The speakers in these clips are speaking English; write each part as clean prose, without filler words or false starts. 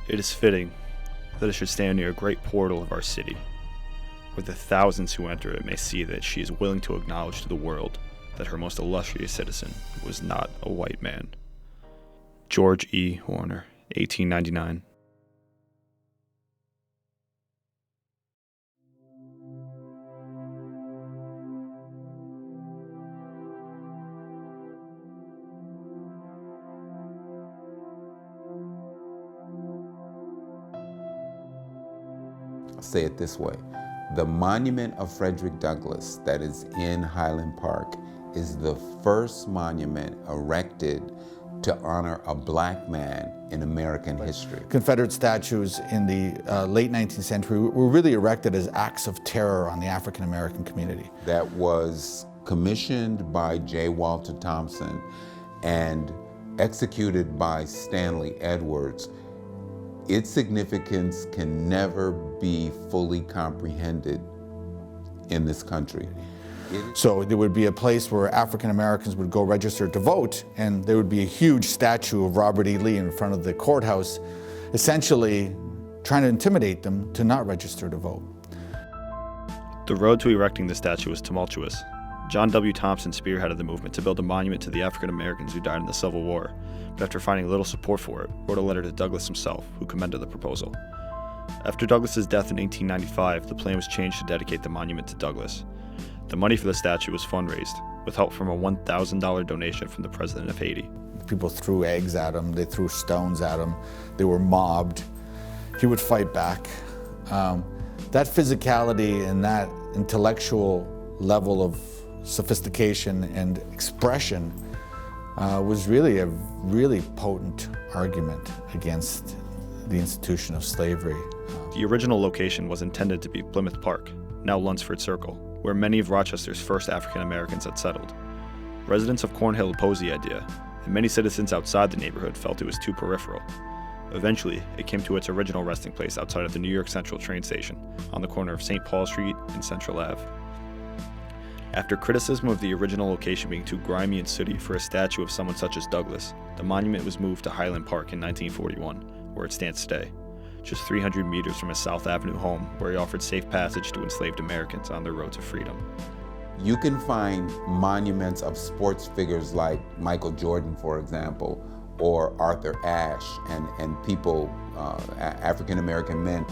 It is fitting that it should stand near a great portal of our city, where the thousands who enter it may see that she is willing to acknowledge to the world that her most illustrious citizen was not a white man. George E. Horner, 1899. I'll say it this way. The monument of Frederick Douglass that is in Highland Park is the first monument erected to honor a black man in American history. Confederate statues in the late 19th century were really erected as acts of terror on the African American community. That was commissioned by J. Walter Thompson and executed by Stanley Edwards. Its significance can never be fully comprehended in this country. So there would be a place where African Americans would go register to vote, and there would be a huge statue of Robert E. Lee in front of the courthouse, essentially trying to intimidate them to not register to vote. The road to erecting the statue was tumultuous. John W. Thompson spearheaded the movement to build a monument to the African Americans who died in the Civil War, but after finding little support for it, wrote a letter to Douglass himself, who commended the proposal. After Douglass's death in 1895, the plan was changed to dedicate the monument to Douglass. The money for the statue was fundraised, with help from a $1,000 donation from the President of Haiti. People threw eggs at him, they threw stones at him, they were mobbed. He would fight back. That physicality and that intellectual level of sophistication and expression was really a really potent argument against the institution of slavery. The original location was intended to be Plymouth Park, now Lunsford Circle, where many of Rochester's first African Americans had settled. Residents of Cornhill opposed the idea, and many citizens outside the neighborhood felt it was too peripheral. Eventually, it came to its original resting place outside of the New York Central train station, on the corner of St. Paul Street and Central Ave. After criticism of the original location being too grimy and sooty for a statue of someone such as Douglass, the monument was moved to Highland Park in 1941, where it stands today, just 300 meters from his South Avenue home, where he offered safe passage to enslaved Americans on their road to freedom. You can find monuments of sports figures like Michael Jordan, for example, or Arthur Ashe, and people, African American men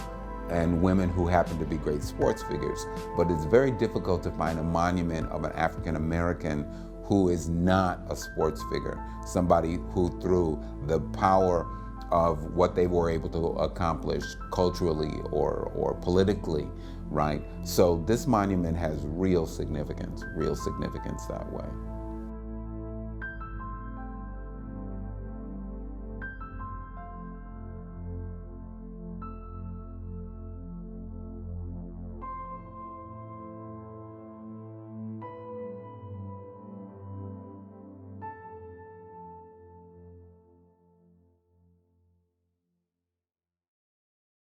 and women who happen to be great sports figures. But it's very difficult to find a monument of an African American who is not a sports figure, somebody who through the power of what they were able to accomplish culturally or politically, right? So this monument has real significance that way.